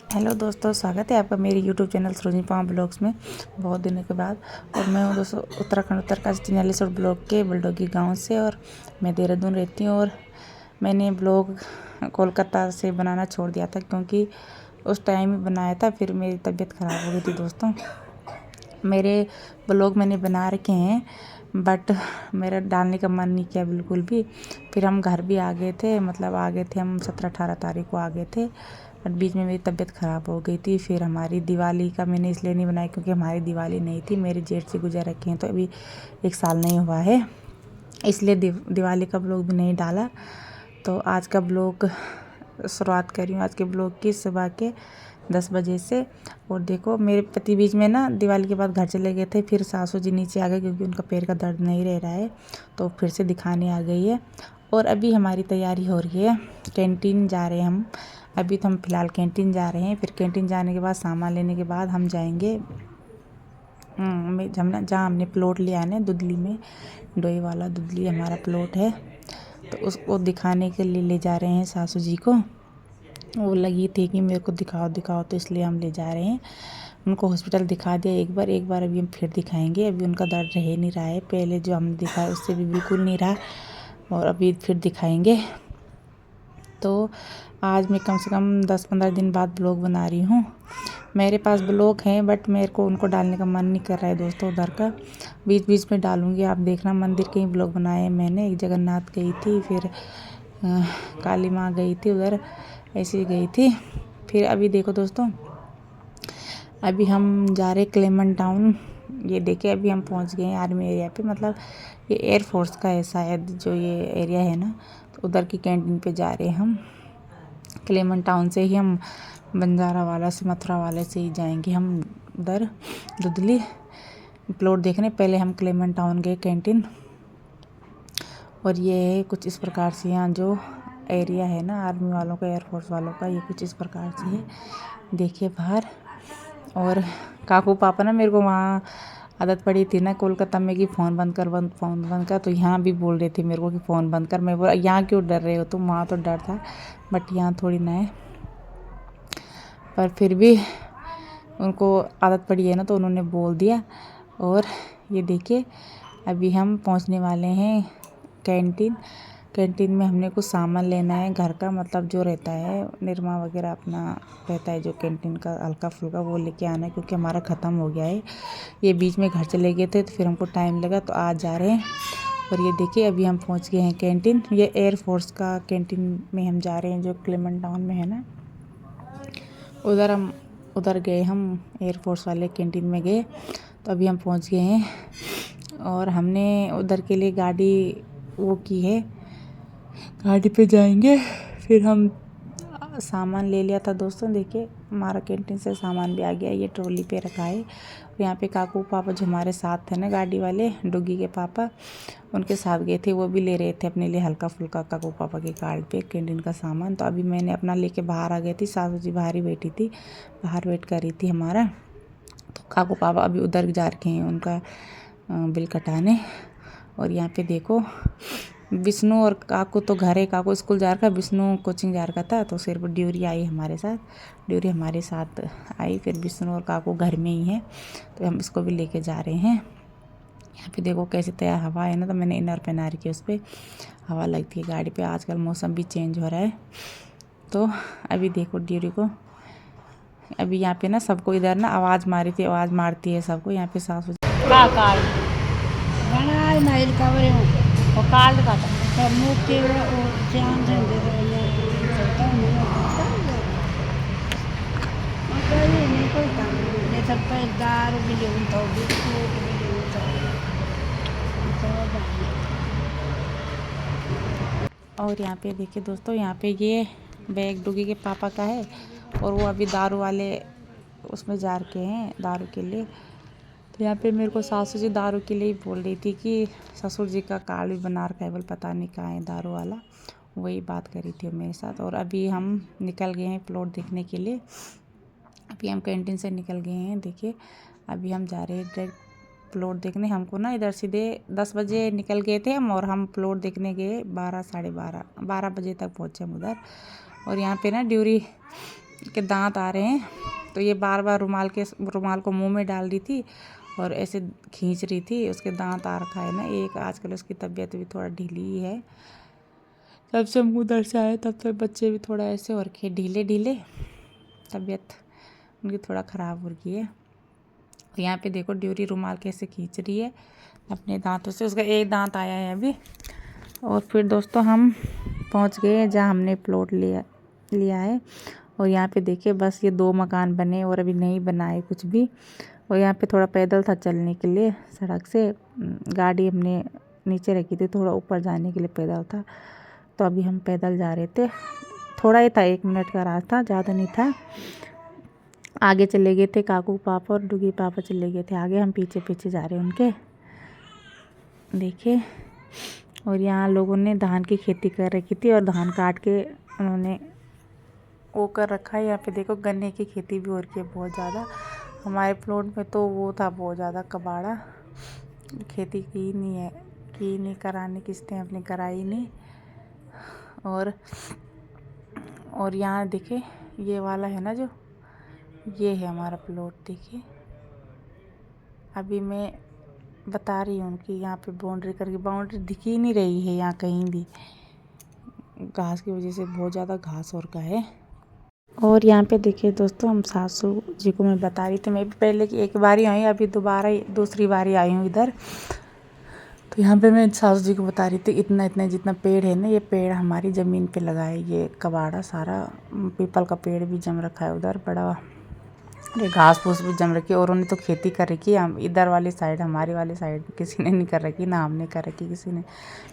Hello दोस्तों, स्वागत है आपका मेरे YouTube channel Sarojini Pawar blogs में बहुत दिनों के बाद। और मैं हूँ दोस्तों उत्तराखंड उत्तरकाशी चिन्यालीसौड़ ब्लॉक के बलडोगी गांव से, और मैं देहरादून रहती हूँ। और मैंने ब्लॉग कोलकाता से बनाना छोड़ दिया था क्योंकि उस टाइम ही बनाया था, फिर मेरी तबीयत ख़राब हो गई थी। दोस्तों, मेरे ब्लॉग मैंने बना रखे हैं बट मेरा डालने का मन नहीं किया बिल्कुल भी। फिर हम घर भी आ गए थे, मतलब आ गए थे हम 17-18 तारीख को आ गए थे, बट बीच में मेरी तबीयत ख़राब हो गई थी। फिर हमारी दिवाली का मैंने इसलिए नहीं बनाया क्योंकि हमारी दिवाली नहीं थी, मेरे जेठ से गुजर रखे हैं, तो अभी 1 साल नहीं हुआ है, इसलिए दिवाली का ब्लॉग भी नहीं डाला। तो आज का ब्लॉग शुरुआत कर रही हूँ, आज के ब्लॉग की सुबह के 10 बजे से। और देखो, मेरे पति बीच में ना दिवाली के बाद घर चले गए थे, फिर सासू जी नीचे आ गए क्योंकि उनका पैर का दर्द नहीं रह रहा है, तो फिर से दिखाने आ गई है। और अभी हमारी तैयारी हो रही है, कैंटीन जा रहे हैं हम। अभी तो हम फ़िलहाल कैंटीन जा रहे हैं, फिर कैंटीन जाने के बाद सामान लेने के बाद हम जाएंगे जहाँ हमने प्लॉट लिया है ना दुदली में, डोई वाला दुदली हमारा प्लॉट है, तो उसको दिखाने के लिए ले जा रहे हैं सासू जी को। वो लगी थी कि मेरे को दिखाओ दिखाओ, तो इसलिए हम ले जा रहे हैं। उनको हॉस्पिटल दिखा दिया एक बार अभी हम फिर दिखाएंगे। अभी उनका दर्द रह नहीं रहा है, पहले जो हमने दिखाया उससे भी बिल्कुल नहीं रहा, और अभी फिर दिखाएंगे। तो आज मैं कम से कम 10-15 दिन बाद ब्लॉग बना रही हूँ। मेरे पास ब्लॉग हैं बट मेरे को उनको डालने का मन नहीं कर रहा है दोस्तों, उधर का बीच बीच में डालूँगी, आप देखना। मंदिर के ही ब्लॉग बनाए मैंने, एक जगन्नाथ गई थी, फिर काली माँ गई थी उधर, ऐसे गई थी। फिर अभी देखो दोस्तों, अभी हम जा रहे क्लेमन टाउन। ये देखिए, अभी हम पहुंच गए हैं आर्मी एरिया पे, मतलब ये एयरफोर्स का है शायद जो ये एरिया है ना, तो उधर की कैंटीन पे जा रहे हैं हम। क्लेमन टाउन से ही हम बंजारा वाला से, मथुरा वाले से ही जाएंगे हम उधर दुदली प्लॉट देखने। पहले हम क्लेमन टाउन गए कैंटीन, और ये है कुछ इस प्रकार से यहाँ जो एरिया है ना आर्मी वालों का, एयरफोर्स वालों का, ये कुछ इस प्रकार से है, देखिए बाहर। और काकू पापा ना, मेरे को वहाँ आदत पड़ी थी ना कोलकाता में कि फ़ोन बंद कर, फ़ोन बंद कर, तो यहाँ भी बोल रहे थे मेरे को कि फ़ोन बंद कर। मैं बोला यहाँ क्यों डर रहे हो तुम, वहाँ तो डर था बट यहाँ थोड़ी ना है। पर फिर भी उनको आदत पड़ी है ना, तो उन्होंने बोल दिया। और ये देखिए, अभी हम पहुँचने वाले हैं कैंटीन। कैंटीन में हमने कुछ सामान लेना है घर का, मतलब जो रहता है निरमा वगैरह अपना रहता है जो कैंटीन का हल्का फुल्का, वो लेके आना है क्योंकि हमारा ख़त्म हो गया है। ये बीच में घर चले गए थे तो फिर हमको टाइम लगा, तो आज जा रहे हैं। और ये देखिए, अभी हम पहुंच गए हैं कैंटीन। ये एयरफोर्स का कैंटीन में हम जा रहे हैं जो क्लेमन टाउन में है ना, उधर गए हम, एयरफोर्स वाले कैंटीन में गए। तो अभी हम पहुंच गए हैं और हमने उधर के लिए गाड़ी वो की है, गाड़ी पे जाएंगे। फिर हम सामान ले लिया था दोस्तों, देखिए हमारा कैंटीन से सामान भी आ गया, ये ट्रॉली पे रखा है। और यहाँ पे काकू पापा जो हमारे साथ थे ना, गाड़ी वाले डोगी के पापा, उनके साथ गए थे, वो भी ले रहे थे अपने लिए हल्का फुल्का काकू पापा के कार्ड पे कैंटीन का सामान। तो अभी मैंने अपना लेके बाहर आ गई थी, सासू जी बाहर ही बैठी थी, बाहर वेट कर रही थी हमारा। तो काकू पापा अभी उधर जा रखे हैं उनका बिल कटाने। और यहाँ पे देखो, विष्णु और काकू तो घर है, काकू स्कूल जा रखा, विष्णु कोचिंग जा रखा था, तो सिर्फ ड्यूरी आई हमारे साथ, ड्यूरी हमारे साथ आई। फिर विष्णु और काकू घर में ही है, तो हम इसको भी लेके जा रहे हैं। यहाँ पे देखो कैसे तैयार हवा है ना, तो मैंने इनर पहना रखी है, उस पर हवा लगती है गाड़ी पे, आजकल मौसम भी चेंज हो रहा है। तो अभी देखो ड्यूरी को, अभी यहाँ पे ना सबको इधर ना आवाज़ मारती है सबको, यहाँ पे सासू और यहाँ पे देखिए दोस्तों, यहाँ पे ये बैग डुगी के पापा का है, और वो अभी दारू वाले उसमें जा रखे हैं दारू के लिए। तो यहाँ पे मेरे को सासू जी दारू के लिए ही बोल रही थी कि ससुर जी का कार्ड भी बना रखा है, बोल पता नहीं कहाँ है दारू वाला, वही बात करी थी मेरे साथ। और अभी हम निकल गए हैं प्लॉट देखने के लिए, अभी हम कैंटीन से निकल गए हैं। देखिए अभी हम जा रहे हैं डायरेक्ट प्लॉट देखने। हमको ना इधर सीधे 10 बजे निकल गए थे हम, और हम प्लॉट देखने गए 12 साढ़े 12 बजे तक पहुँचे हम उधर। और यहाँ पे ना ड्यूरी के दांत आ रहे हैं, तो ये बार बार रुमाल को मुंह में डाल रही थी और ऐसे खींच रही थी। उसके दांत आ रखा है ना एक। आजकल उसकी तबीयत भी थोड़ा ढीली है। जब से हम उधर से आए तब से बच्चे भी थोड़ा ऐसे हो रखे ढीले ढीले, तबीयत उनकी थोड़ा ख़राब हो रही है। यहाँ पे देखो ड्यूरी रुमाल कैसे खींच रही है अपने दांतों से। उसका एक दांत आया है अभी। और फिर दोस्तों हम पहुँच गए जहाँ हमने प्लॉट लिया है। और यहाँ पे देखिए बस ये 2 मकान बने और अभी नहीं बनाए कुछ भी। और यहाँ पे थोड़ा पैदल था चलने के लिए, सड़क से गाड़ी हमने नीचे रखी थी, थोड़ा ऊपर जाने के लिए पैदल था। तो अभी हम पैदल जा रहे थे, थोड़ा ही था 1 मिनट का रास्ता, ज़्यादा नहीं था। आगे चले गए थे काकू पापा और डुगी पापा चले गए थे आगे, हम पीछे पीछे जा रहे हैं उनके। देखिए और यहाँ लोगों ने धान की खेती कर रखी थी और धान काट के उन्होंने वो कर रखा है। यहाँ पे देखो गन्ने की खेती भी हो रही है बहुत ज़्यादा। हमारे प्लॉट में तो वो था बहुत ज़्यादा कबाड़ा, खेती की नहीं कराने किसने अपने कराई नहीं। और यहाँ देखिए ये वाला है ना, जो ये है हमारा प्लॉट। देखिए अभी मैं बता रही हूँ कि यहाँ पे बाउंड्री दिख ही नहीं रही है यहाँ कहीं भी, घास की वजह से बहुत ज़्यादा घास और का है। और यहाँ पे देखिए दोस्तों हम सासू जी को मैं बता रही थी, मैं भी पहले की एक बार ही आई, अभी दूसरी बार ही आई हूँ इधर। तो यहाँ पे मैं सासू जी को बता रही थी इतना जितना पेड़ है ना, ये पेड़ हमारी ज़मीन पे लगा है। ये कबाड़ा सारा पीपल का पेड़ भी जम रखा है उधर बड़ा, ये घास फूस भी जम रखी है। और उन्होंने तो खेती कर रखी है, हम इधर वाली साइड हमारी वाली साइड किसी ने नहीं कर रखी, ना हमने कर रखी किसी ने।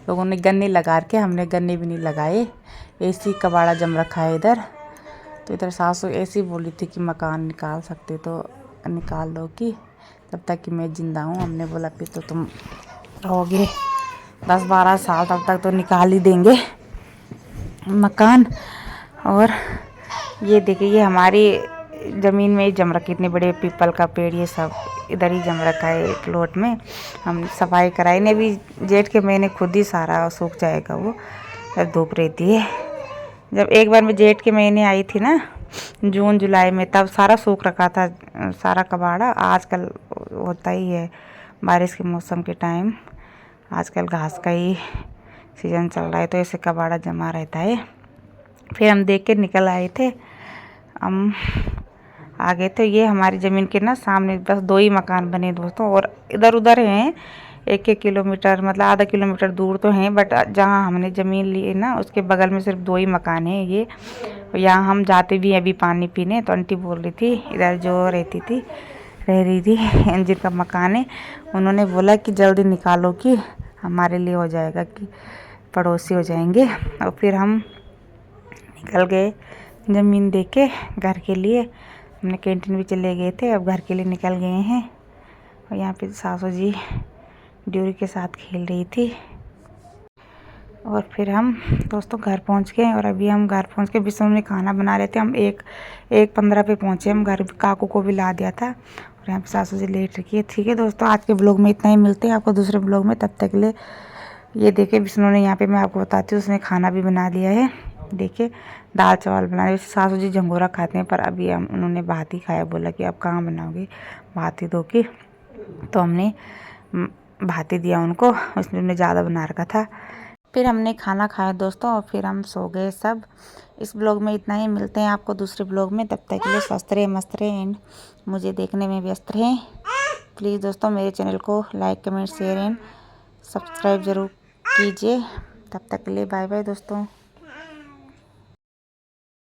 लोगों ने गन्ने लगा रखे, हमने गन्ने भी नहीं लगाए, ऐसी कबाड़ा जम रखा है इधर। तो इधर सासू ऐसी बोली थी कि मकान निकाल सकते तो निकाल दो कि तब तक कि मैं ज़िंदा हूँ। हमने बोला फिर तो तुम रहोगे 10-12 साल, तब तक तो निकाल ही देंगे मकान। और ये देखिए ये हमारी ज़मीन में ही जम रखी, इतने बड़े पीपल का पेड़ ये सब इधर ही जम रखा है प्लॉट में। हम सफाई कराई नहीं, अभी जेठ के महीने खुद ही सारा सूख जाएगा वो, धूप रहती है। जब एक बार मैं जेठ के महीने आई थी ना, जून जुलाई में, तब सारा सूख रखा था सारा कबाड़ा। आजकल होता ही है बारिश के मौसम के टाइम, आजकल घास का ही सीज़न चल रहा है तो ऐसे कबाड़ा जमा रहता है। फिर हम देख के निकल आए थे, हम आ गए थे। ये हमारी ज़मीन के ना सामने बस 2 ही मकान बने दोस्तों, और इधर उधर हैं 1-1 किलोमीटर, मतलब आधा किलोमीटर दूर तो हैं, बट जहाँ हमने ज़मीन ली है ना उसके बगल में सिर्फ 2 ही मकान हैं ये। यहाँ हम जाते भी अभी पानी पीने, तो आंटी बोल रही थी इधर जो रह रही थी जिनका मकान है, उन्होंने बोला कि जल्दी निकालो कि हमारे लिए हो जाएगा, कि पड़ोसी हो जाएंगे। और फिर हम निकल गए ज़मीन देख के घर के लिए। हमने कैंटीन भी चले गए थे, अब घर के लिए निकल गए हैं। और यहाँ पे सासू जी ड्यूरी के साथ खेल रही थी। और फिर हम दोस्तों घर पहुँच गए, और अभी हम घर पहुँच के विष्णु में खाना बना रहे थे। हम 1:15 पे पहुँचे, हम घर काकू को भी ला दिया था। और यहाँ पे सासू जी लेट रखी है। ठीक है दोस्तों, आज के ब्लॉग में इतना ही, मिलते हैं आपको दूसरे ब्लॉग में, तब तक के लिए ये देखिए विष्णु ने यहाँ पे, मैं आपको बताती हूँ, उसने खाना भी बना लिया है। देखिए दाल चावल बनाए। वैसे सासू जी झंगोरा खाते हैं, पर अभी उन्होंने भात ही खाया, बोला कि अब कहाँ बनाओगे, भात ही दो कि। तो हमने भात ही दिया उनको, उसमें उन्होंने ज़्यादा बना रखा था। फिर हमने खाना खाया दोस्तों, और फिर हम सो गए सब। इस ब्लॉग में इतना ही, मिलते हैं आपको दूसरे ब्लॉग में, तब तक के लिए स्वस्थ रहे मस्त रहे एंड मुझे देखने में व्यस्त रहें। प्लीज़ दोस्तों मेरे चैनल को like comment share and subscribe ज़रूर कीजिए। तब तक के लिए बाय बाय दोस्तों।